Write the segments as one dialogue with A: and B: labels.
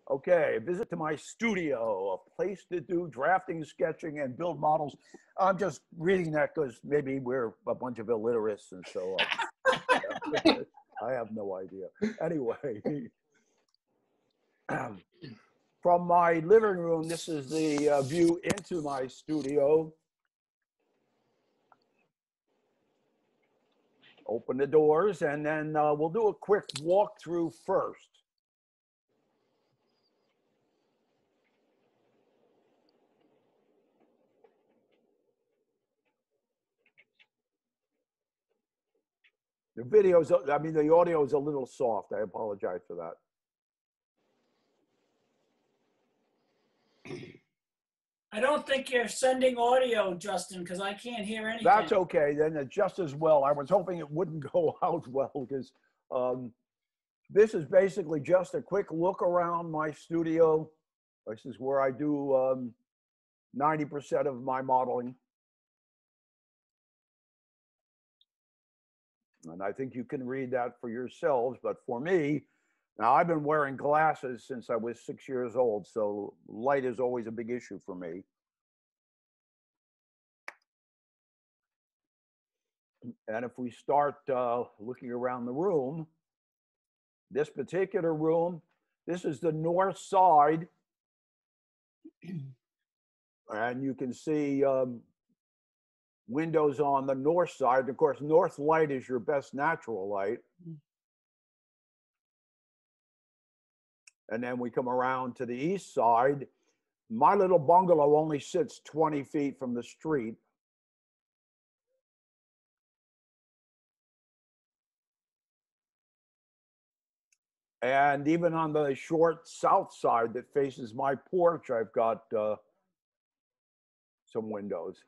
A: Okay, visit to my studio, a place to do drafting, sketching, and build models. I'm just reading that because maybe we're a bunch of illiterates, and so I have no idea. Anyway, from my living room, this is the view into my studio. Open the doors, and then we'll do a quick walkthrough first. The video's, I mean, the audio is a little soft. I apologize for that.
B: I don't think you're sending audio, Justin, because I can't hear anything.
A: That's okay, then it's just as well. I was hoping it wouldn't go out well because this is basically just a quick look around my studio. This is where I do 90% of my modeling. And I think you can read that for yourselves, but for me, now I've been wearing glasses since I was 6 years old, so light is always a big issue for me. And if we start looking around the room, this particular room, this is the north side. And you can see windows on the north side. Of course, north light is your best natural light. And then we come around to the east side. My little bungalow only sits 20 feet from the street. And even on the short south side that faces my porch, I've got some windows.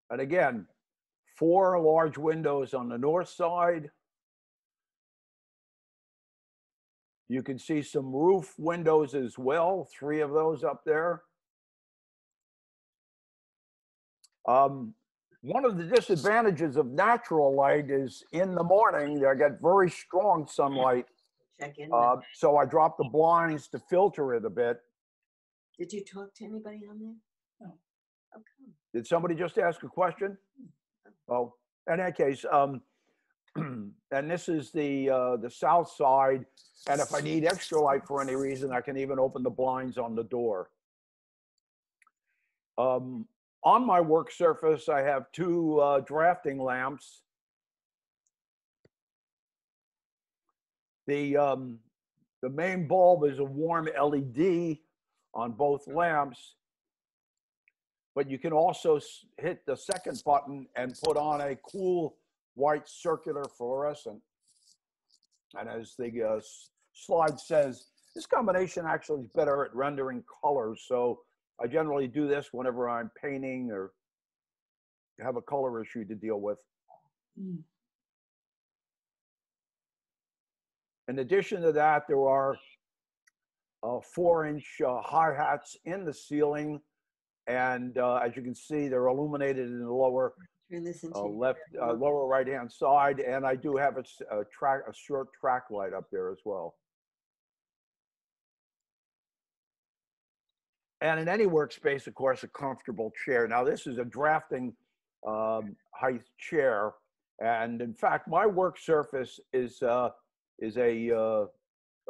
A: And again, 4 large windows on the north side. You can see some roof windows as well, 3 of those up there. One of the disadvantages of natural light is in the morning, I get very strong sunlight.
C: Check in.
A: So I drop the blinds to filter it a bit.
C: Did you talk to anybody on there?
B: No.
C: How come?
A: Did somebody just ask a question? Oh, in that case, and this is the south side. And if I need extra light for any reason, I can even open the blinds on the door. On my work surface, I have 2 drafting lamps. The main bulb is a warm LED on both lamps, but you can also hit the second button and put on a cool white circular fluorescent. And as the slide says, this combination actually is better at rendering colors. So I generally do this whenever I'm painting or have a color issue to deal with. In addition to that, there are 4-inch hi-hats in the ceiling. And as you can see, they're illuminated in the lower lower right-hand side. And I do have a short track light up there as well. And in any workspace, of course, a comfortable chair. Now, this is a drafting height chair. And in fact, my work surface is a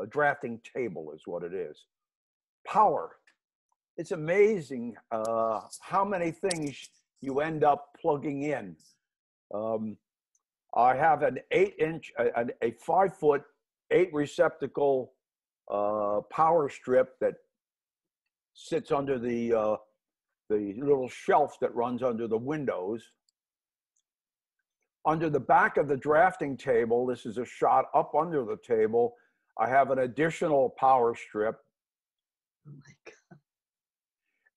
A: drafting table is what it is. Power. It's amazing how many things you end up plugging in. I have an 8-inch, a 5-foot, 8 receptacle power strip that sits under the little shelf that runs under the windows. Under the back of the drafting table, this is a shot up under the table, I have an additional power strip.
C: Oh my God.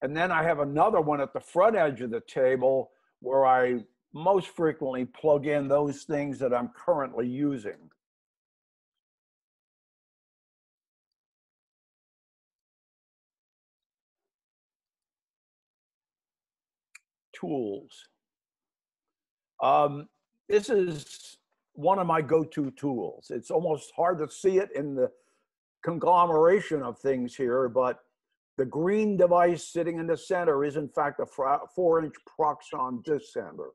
A: And then I have another one at the front edge of the table where I most frequently plug in those things that I'm currently using. tools. This is one of my go-to tools. It's almost hard to see it in the conglomeration of things here, but the green device sitting in the center is in fact a 4-inch Proxxon disc sander.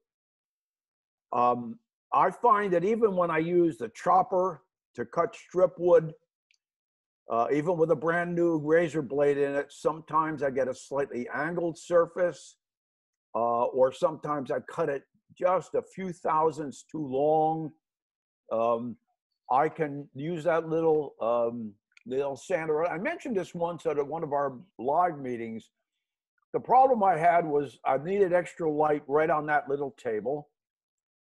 A: I find that even when I use the chopper to cut strip wood, even with a brand new razor blade in it, sometimes I get a slightly angled surface, or sometimes I cut it just a few thousandths too long. I can use that little sander. I mentioned this once at one of our live meetings. The problem I had was I needed extra light right on that little table.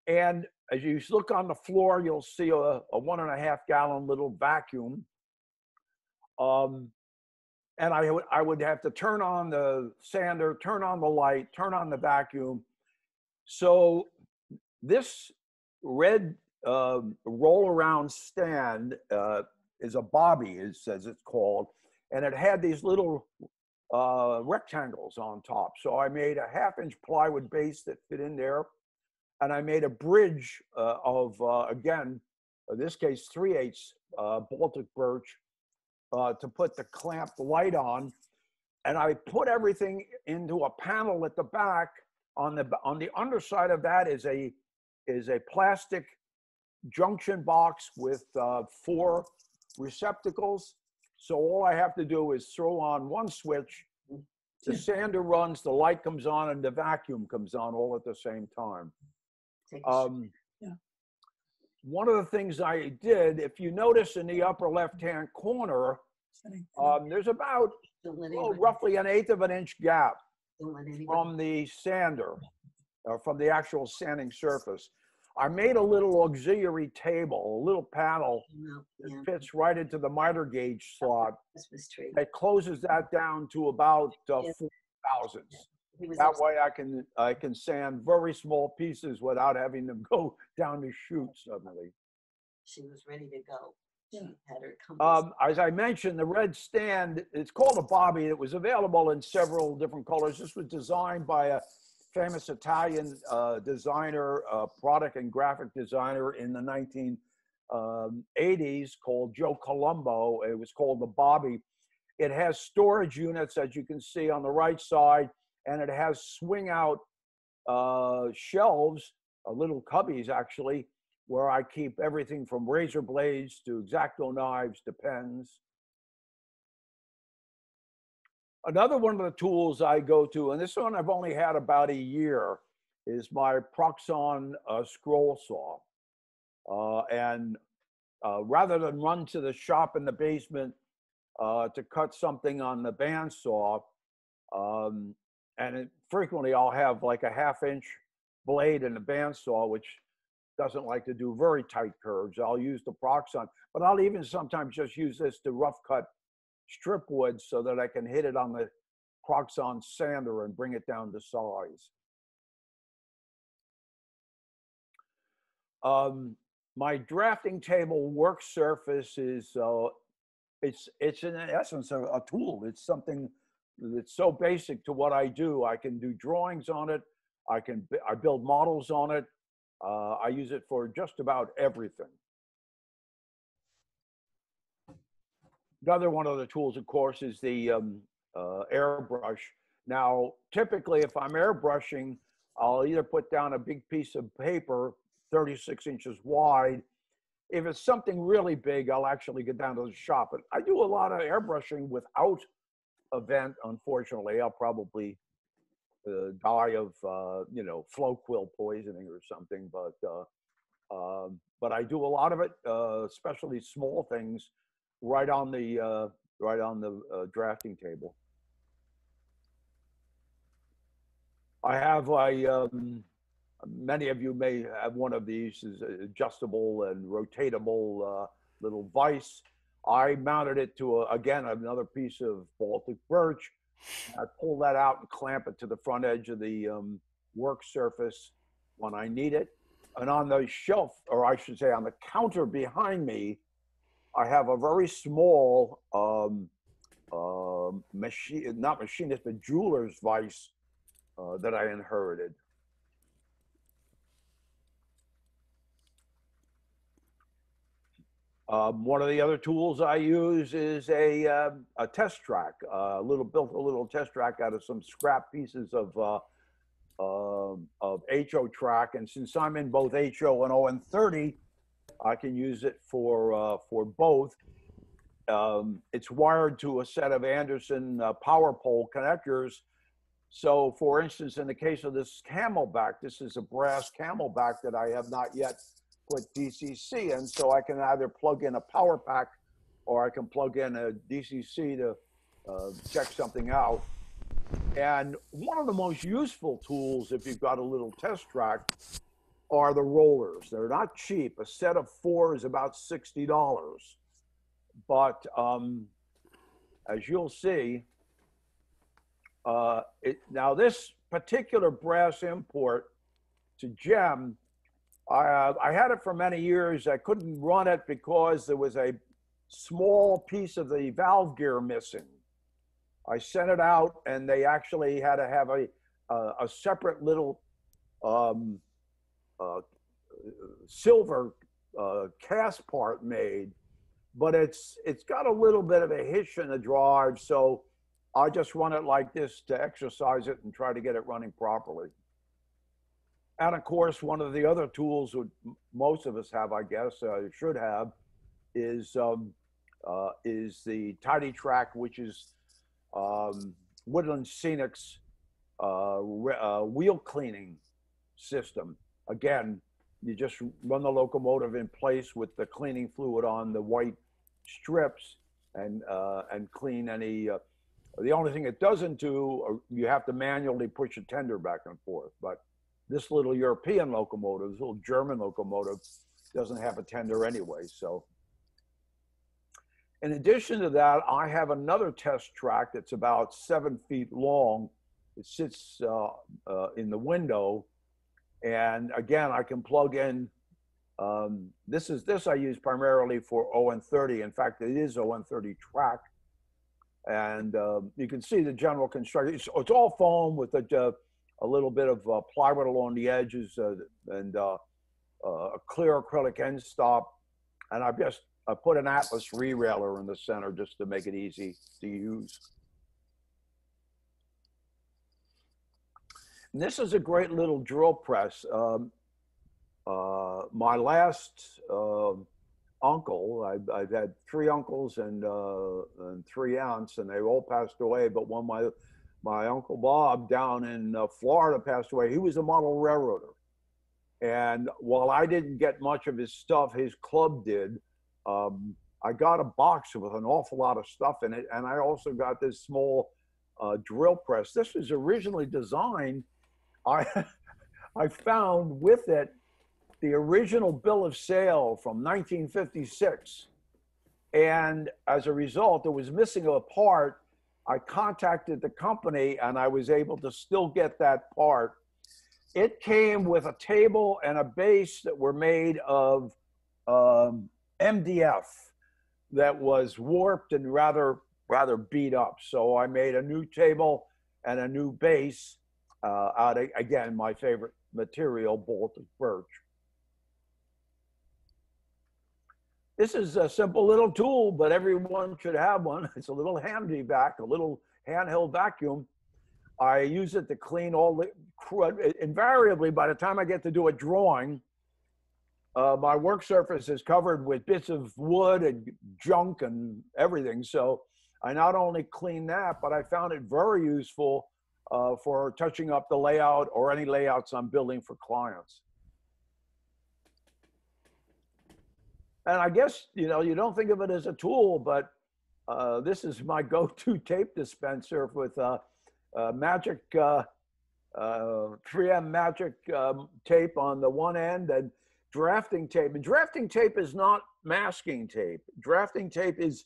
A: And as you look on the floor, you'll see a 1.5 gallon little vacuum. And I would have to turn on the sander, turn on the light, turn on the vacuum. So this red roll around stand is a bobby, as it's called, and it had these little rectangles on top. So I made a 1/2-inch plywood base that fit in there, and I made a bridge of again, in this case 3/8 Baltic birch to put the clamped light on, and I put everything into a panel at the back. On the underside of that is a plastic junction box with 4 receptacles. So all I have to do is throw on one switch, the sander runs, the light comes on, and the vacuum comes on all at the same time. One of the things I did, if you notice in the upper left-hand corner, there's about roughly 1/8 inch gap from the sander, or from the actual sanding surface. I made a little auxiliary table, a little panel that fits right into the miter gauge slot. It closes that down to about 4 thousandths. That way I can sand very small pieces without having them go down the chute suddenly.
C: She was ready to go. She had her compass.
A: As I mentioned, the red stand, it's called a bobby. It was available in several different colors. This was designed by a famous Italian designer, product and graphic designer in the 1980s called Joe Colombo. It was called the Bobby. It has storage units, as you can see on the right side, and it has swing out shelves, little cubbies actually, where I keep everything from razor blades to X-Acto knives to pens. Another one of the tools I go to, and this one I've only had about a year, is my Proxxon scroll saw. Rather than run to the shop in the basement to cut something on the bandsaw, frequently I'll have like a 1/2-inch blade in the bandsaw, which doesn't like to do very tight curves. I'll use the Proxxon, but I'll even sometimes just use this to rough cut strip wood so that I can hit it on the Proxxon sander and bring it down to size. My drafting table work surface is, it's in essence a tool. It's something that's so basic to what I do. I can do drawings on it. I build models on it. I use it for just about everything. Another one of the tools, of course, is the airbrush. Now, typically, if I'm airbrushing, I'll either put down a big piece of paper, 36 inches wide. If it's something really big, I'll actually get down to the shop. But I do a lot of airbrushing without a vent, unfortunately. I'll probably die of, flow quill poisoning or something. But I do a lot of it, especially small things, right on the drafting table. I have many of you may have one of these, is adjustable and rotatable little vise. I mounted it to again another piece of Baltic birch. I pull that out and clamp it to the front edge of the work surface when I need it. And on the shelf, or I should say on the counter behind me, I have a very small not machinist, but jeweler's vise that I inherited. One of the other tools I use is a test track. Built a little test track out of some scrap pieces of HO track, and since I'm in both HO and ON30, I can use it for both. It's wired to a set of Anderson power pole connectors. So, for instance, in the case of this Camelback, this is a brass Camelback that I have not yet put DCC in, so I can either plug in a power pack or I can plug in a DCC to check something out. And one of the most useful tools, if you've got a little test track, are the rollers. They're not cheap. A set of 4 is about $60. But as you'll see, now this particular brass import to GEM, I had it for many years. I couldn't run it because there was a small piece of the valve gear missing. I sent it out, and they actually had to have a separate little silver cast part made, but it's got a little bit of a hitch in the drive, so I just run it like this to exercise it and try to get it running properly. And of course, one of the other tools that most of us have, I guess, should have, is the Tidy Track, which is Woodland Scenic's wheel cleaning system. Again, you just run the locomotive in place with the cleaning fluid on the white strips and clean any. The only thing it doesn't do, you have to manually push a tender back and forth. But this little European locomotive, this little German locomotive, doesn't have a tender anyway. So, in addition to that, I have another test track that's about 7 feet long. It sits in the window, and again, I can plug in. This I use primarily for ON30. In fact, it is ON30 track, and you can see the general construction. It's all foam with a little bit of plywood along the edges and a clear acrylic end stop, and I put an Atlas re-railer in the center just to make it easy to use. And this is a great little drill press. My last uncle, I've had 3 uncles and 3 aunts, and they all passed away, but when my Uncle Bob down in Florida passed away, he was a model railroader. And while I didn't get much of his stuff, his club did. I got a box with an awful lot of stuff in it, and I also got this small drill press. This was originally designed, I found with it the original bill of sale from 1956. And as a result, it was missing a part. I contacted the company, and I was able to still get that part. It came with a table and a base that were made of MDF that was warped and rather beat up. So I made a new table and a new base out of, again, my favorite material, bolted birch. This is a simple little tool, but everyone should have one. It's a little handy vac, a little handheld vacuum. I use it to clean all the crud. Invariably, by the time I get to do a drawing, my work surface is covered with bits of wood and junk and everything. So I not only clean that, but I found it very useful for touching up the layout or any layouts I'm building for clients. And I guess, you don't think of it as a tool, but this is my go-to tape dispenser with magic 3M magic tape on the one end and drafting tape. And drafting tape is not masking tape. Drafting tape is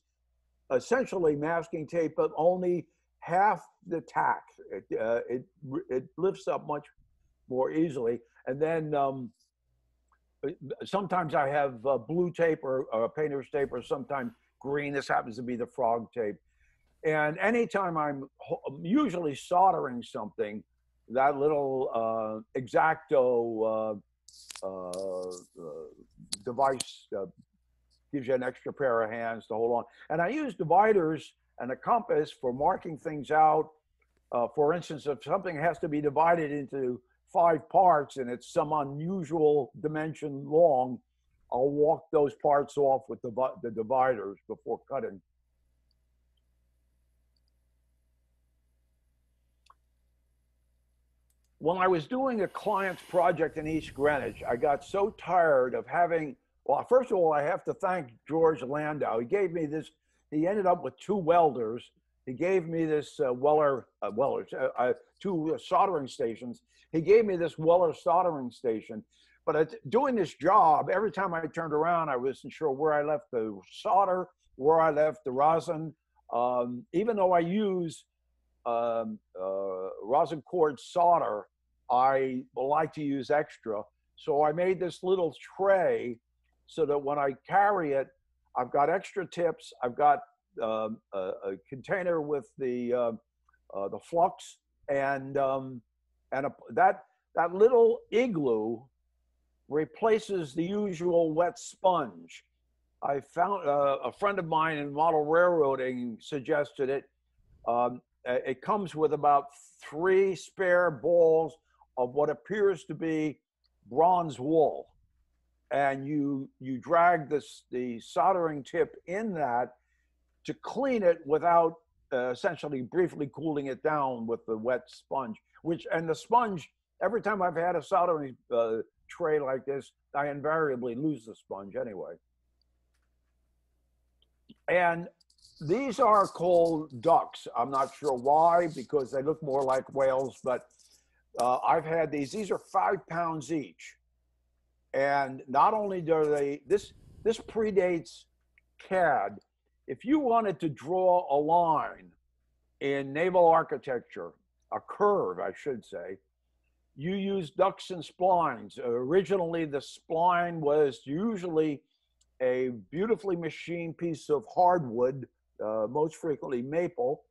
A: essentially masking tape, but only half the tack. It lifts up much more easily. And then sometimes I have blue tape or painter's tape, or sometimes green. This happens to be the frog tape. And anytime I'm usually soldering something, that little X-Acto device gives you an extra pair of hands to hold on. And I use dividers and a compass for marking things out. For instance, if something has to be divided into 5 parts and it's some unusual dimension long, I'll walk those parts off with the dividers before cutting. When I was doing a client's project in East Greenwich, I got so tired of having, well, first of all, I have to thank George Landau. He gave me this, he ended up with 2 welders. He gave me this two soldering stations. He gave me this Weller soldering station. But doing this job, every time I turned around, I wasn't sure where I left the solder, where I left the rosin. Even though I use rosin cord solder, I like to use extra. So I made this little tray so that when I carry it, I've got extra tips. I've got a container with the flux and that little igloo replaces the usual wet sponge. I found a friend of mine in model railroading suggested it. It comes with about 3 spare balls of what appears to be bronze wool, and you drag the soldering tip in that to clean it without essentially briefly cooling it down with the wet sponge. And the sponge, every time I've had a soldering tray like this, I invariably lose the sponge anyway. And these are called ducks. I'm not sure why, because they look more like whales, but I've had these are 5 pounds each. And not only do they, this predates CAD. If you wanted to draw a line in naval architecture, a curve, I should say, you use ducts and splines. Originally, the spline was usually a beautifully machined piece of hardwood, most frequently maple,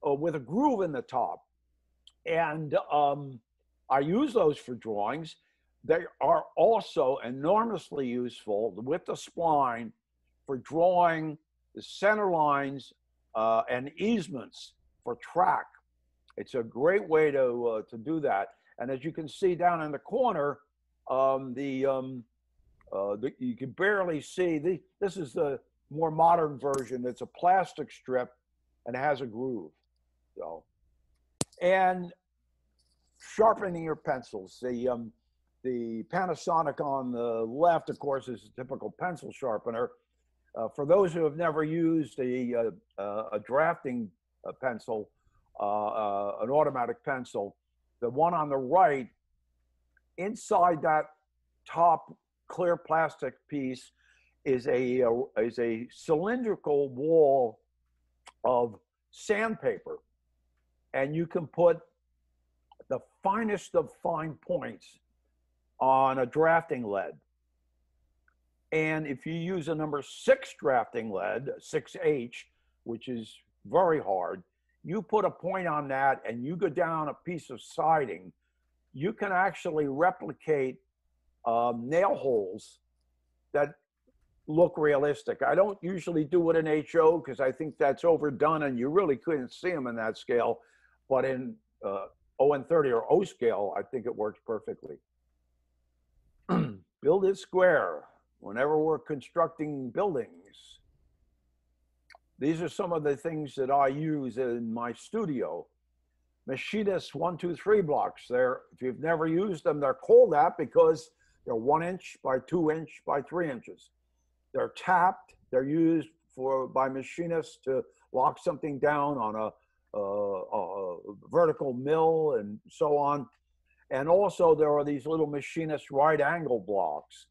A: with a groove in the top. And I use those for drawings. They are also enormously useful with the spline for drawing the center lines and easements for track. It's a great way to do that. And as you can see down in the corner, you can barely see, this is the more modern version. It's a plastic strip and it has a groove. So, and sharpening your pencils. The Panasonic on the left, of course, is a typical pencil sharpener. For those who have never used a drafting pencil, an automatic pencil, the one on the right, inside that top clear plastic piece is a cylindrical wall of sandpaper, and you can put the finest of fine points on a drafting lead. And if you use a number 6 drafting lead, 6H, which is very hard, you put a point on that and you go down a piece of siding, you can actually replicate nail holes that look realistic. I don't usually do it in HO because I think that's overdone and you really couldn't see them in that scale. But in ON30 or O scale, I think it works perfectly. Build it square. Whenever we're constructing buildings, these are some of the things that I use in my studio. Machinist 1, 2, 3 blocks. If you've never used them, they're called that because they're 1 inch by 2 inch by 3 inches. They're tapped. They're used by machinists to lock something down on a vertical mill and so on. And also there are these little machinist right angle blocks.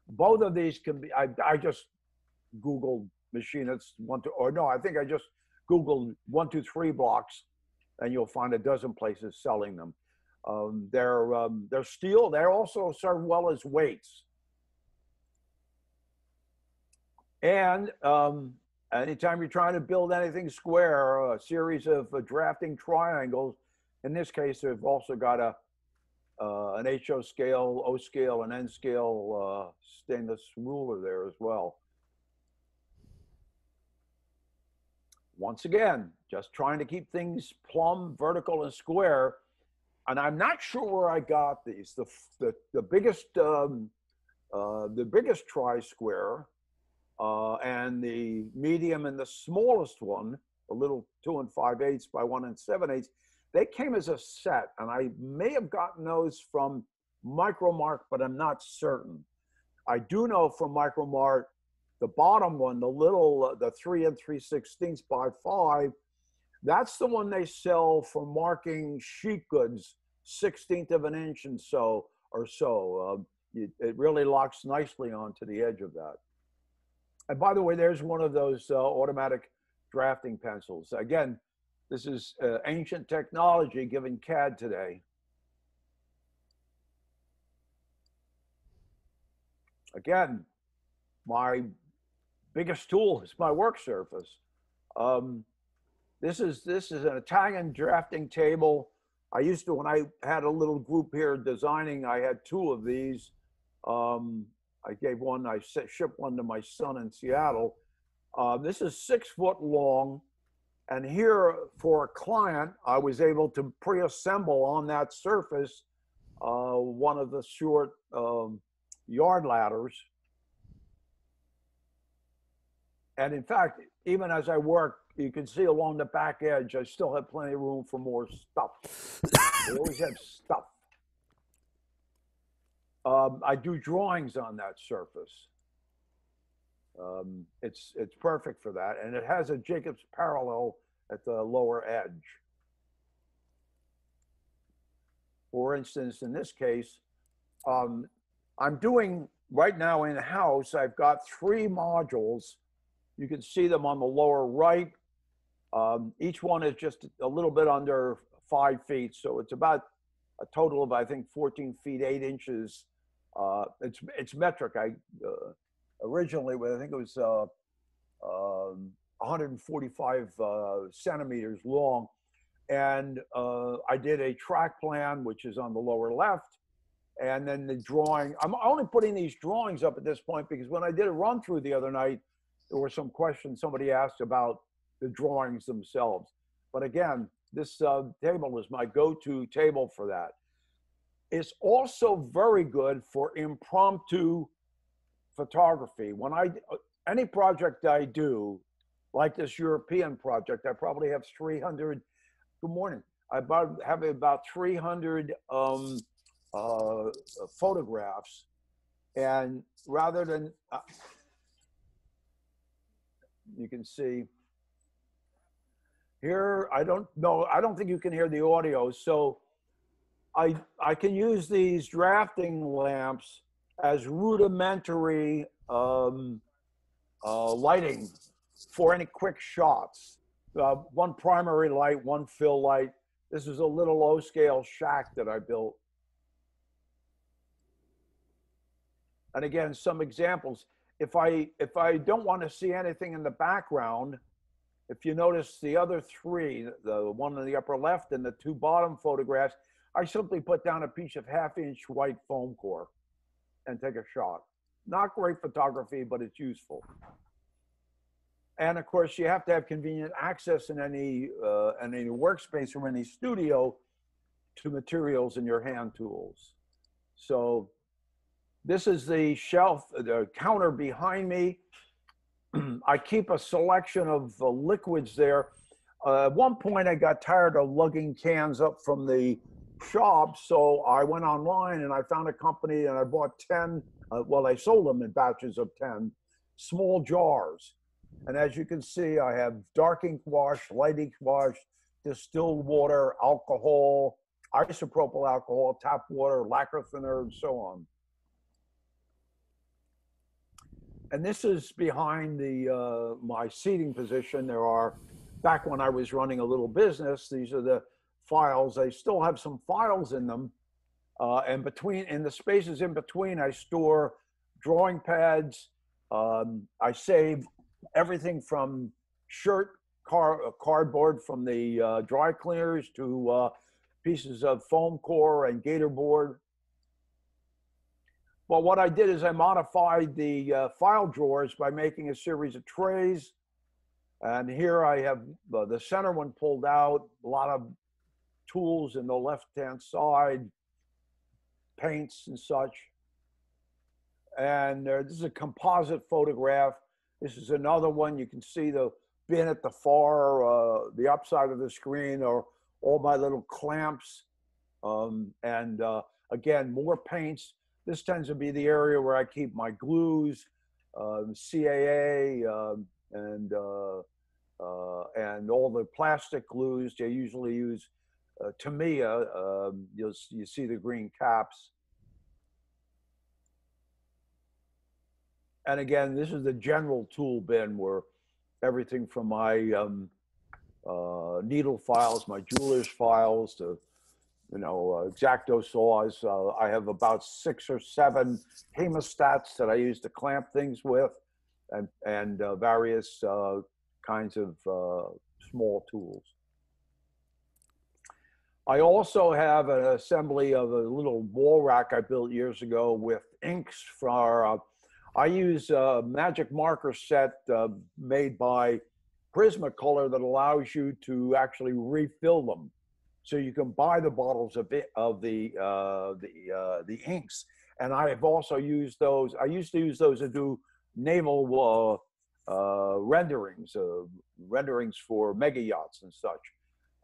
A: Both of these can be, I just Googled machinists I think I just Googled 1, 2, 3 blocks and you'll find a dozen places selling them. They're steel. They also serve well as weights. And anytime you're trying to build anything square, a series of drafting triangles, In this case, they've also got an HO scale, O scale, and N scale stainless ruler there as well. Once again, just trying to keep things plumb, vertical, and square. And I'm not sure where I got these. The biggest tri-square and the medium and the smallest one, a little 2 5/8 by 1 7/8, they came as a set, and I may have gotten those from Micromark, but I'm not certain. I do know from Micromark, the bottom one, the little, the 3 3/16 by 5, that's the one they sell for marking sheet goods, 1/16 of an inch and so, or so. It really locks nicely onto the edge of that. And by the way, there's one of those automatic drafting pencils. Again, this is ancient technology given CAD today. Again, my biggest tool is my work surface. This is an Italian drafting table. I used to, when I had a little group here designing, I had 2 of these. I gave one, I shipped one to my son in Seattle. This is 6 foot long. And here for a client, I was able to pre-assemble on that surface one of the short yard ladders. And in fact, even as I work, you can see along the back edge, I still have plenty of room for more stuff. They always have stuff. I do drawings on that surface. It's perfect for that, and it has a Jacob's parallel at the lower edge. For instance, in this case, I'm doing right now in the house, I've got 3 modules. You can see them on the lower right. Each one is just a little bit under 5 feet, so it's about a total of, I think, 14 feet 8 inches. It's metric. Originally, I think it was 145 centimeters long. And I did a track plan, which is on the lower left. And then the drawing, I'm only putting these drawings up at this point because when I did a run through the other night, there were some questions somebody asked about the drawings themselves. But again, this table is my go-to table for that. It's also very good for impromptu photography. When any project I do, like this European project, I probably have 300, good morning, I have about 300 photographs. And rather than, you can see here, I don't think you can hear the audio. So I can use these drafting lamps as rudimentary lighting for any quick shots. One primary light, one fill light. This is a little low scale shack that I built. And again, some examples. If I don't want to see anything in the background, if you notice the other 3, the one in the upper left and the 2 bottom photographs, I simply put down a piece of 1/2 inch white foam core and take a shot. Not great photography, but it's useful. And of course, you have to have convenient access in any workspace or any studio to materials and your hand tools. So this is the shelf, the counter behind me. I keep a selection of liquids there. At one point, I got tired of lugging cans up from the shop, so I went online and I found a company and I bought 10, well, I sold them in batches of 10, small jars. And as you can see, I have dark ink wash, light ink wash, distilled water, alcohol, isopropyl alcohol, tap water, lacquer thinner, and so on. And this is behind the my seating position. There are, back when I was running a little business, these are the files. I still have some files in them. And in the spaces in between, I store drawing pads. I save everything from cardboard from the dry cleaners to pieces of foam core and gator board. Well, what I did is I modified the file drawers by making a series of trays. And here I have the center one pulled out, a lot of tools in the left-hand side, paints and such. And this is a composite photograph. This is another one. You can see the bin at the far, the upside of the screen, or all my little clamps. Again, more paints. This tends to be the area where I keep my glues, CAA, and all the plastic glues. They usually use Tamiya. You see the green caps. And again, this is the general tool bin where everything from my needle files, my jeweler's files, to X-Acto saws. I have about 6 or 7 hemostats that I use to clamp things with, and various kinds of small tools. I also have an assembly of a little wall rack I built years ago with inks for, I use a magic marker set made by Prismacolor that allows you to actually refill them. So you can buy the bottles of the inks, and I have also used those. I used to use those to do naval renderings for mega yachts and such.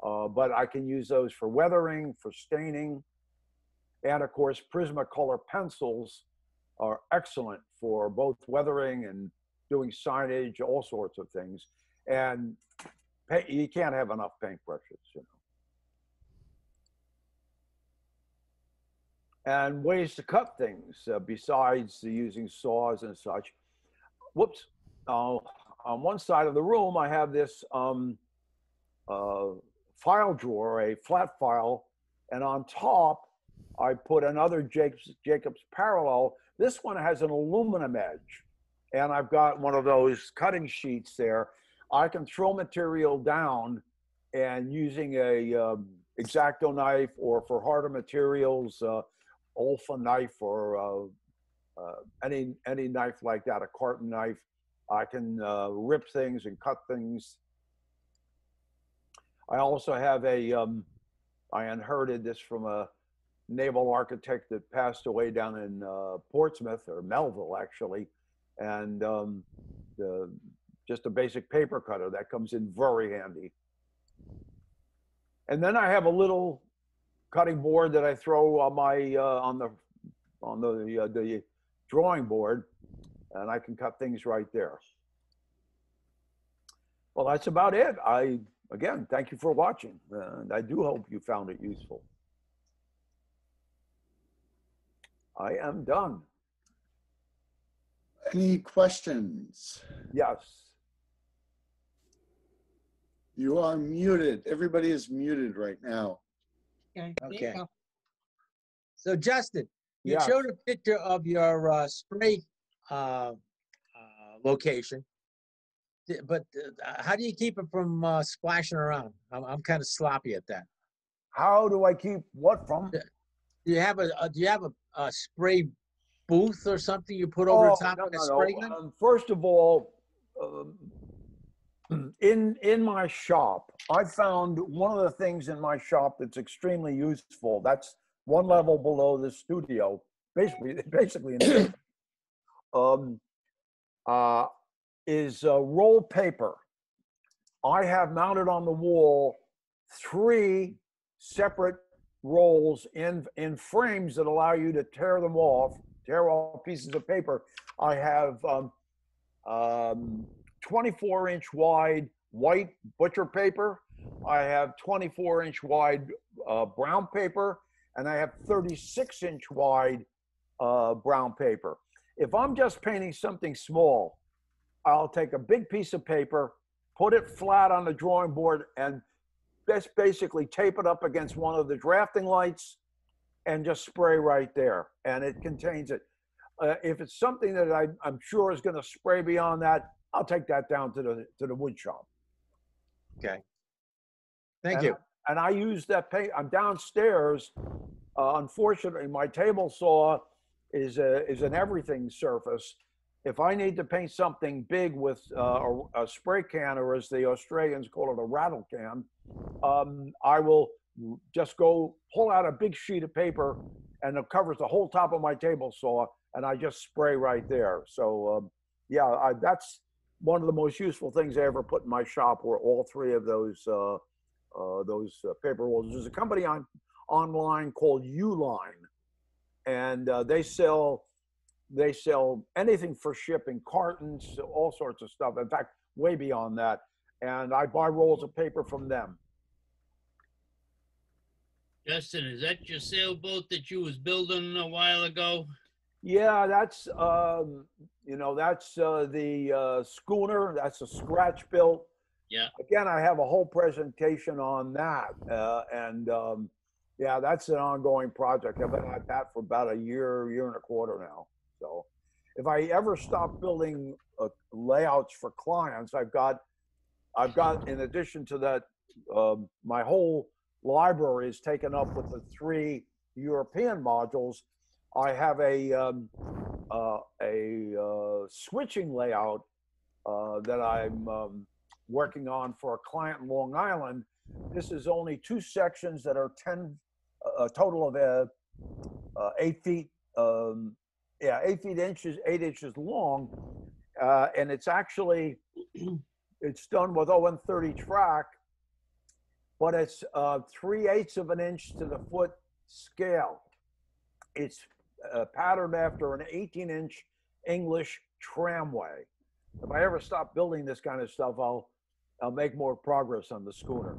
A: But I can use those for weathering, for staining, and of course, Prismacolor pencils are excellent for both weathering and doing signage, all sorts of things. And you can't have enough paintbrushes, And ways to cut things besides using saws and such. Whoops. On one side of the room, I have this file drawer, a flat file, and on top, I put another Jacobs parallel. This one has an aluminum edge, and I've got one of those cutting sheets there. I can throw material down, and using a X-Acto knife, or for harder materials, Olfa knife, or any knife like that, a carton knife, I can rip things and cut things. I also have I inherited this from a naval architect that passed away down in Portsmouth, or Melville actually, and just a basic paper cutter that comes in very handy. And then I have a little cutting board that I throw on my on the drawing board, and I can cut things right there. Well, that's about it. Again, thank you for watching, and I do hope you found it useful. I am done.
D: Any questions?
A: Yes.
D: You are muted. Everybody is muted right now.
E: Okay. So Justin, you
A: Yes.
E: showed a picture of your spray location, but how do you keep it from splashing around? I'm kind of sloppy at that.
A: How do I keep what from?
E: Do you have a spray booth or something you put over the top of the spray gun?
A: First of all, in my shop, I found one of the things in my shop that's extremely useful. That's one level below the studio, basically in is roll paper. I have mounted on the wall 3 separate rolls in frames that allow you to tear off pieces of paper. I have 24-inch wide white butcher paper. I have 24-inch wide brown paper, and I have 36-inch wide brown paper. If I'm just painting something small, I'll take a big piece of paper, put it flat on the drawing board, and just basically tape it up against one of the drafting lights and just spray right there, and it contains it. If it's something that I'm sure is going to spray beyond that, I'll take that down to the wood shop.
E: Okay. Thank you.
A: and I use that paint. I'm downstairs. Unfortunately, my table saw is an everything surface. If I need to paint something big with a spray can, or as the Australians call it, a rattle can, I will just go pull out a big sheet of paper, and it covers the whole top of my table saw, and I just spray right there. So yeah, that's one of the most useful things I ever put in my shop, were all three of those paper rolls. There's a company online called Uline, and they sell anything for shipping, cartons, all sorts of stuff. In fact, way beyond that. And I buy rolls of paper from them.
F: Justin, is that your sailboat that you was building a while ago?
A: Yeah, that's that's the schooner. That's a scratch built.
F: Yeah.
A: Again, I have a whole presentation on that, and yeah, that's an ongoing project. I've been at that for about a year and a quarter now. So, if I ever stop building layouts for clients, I've got in addition to that, my whole library is taken up with the 3 European modules. I have a switching layout that I'm working on for a client in Long Island. This is only 2 sections that are a total of 8 feet. 8 inches long, and it's actually it's done with 0-30 track, but it's 3/8 of an inch to the foot scale. It's patterned after an 18-inch English tramway. If I ever stop building this kind of stuff, I'll make more progress on the schooner.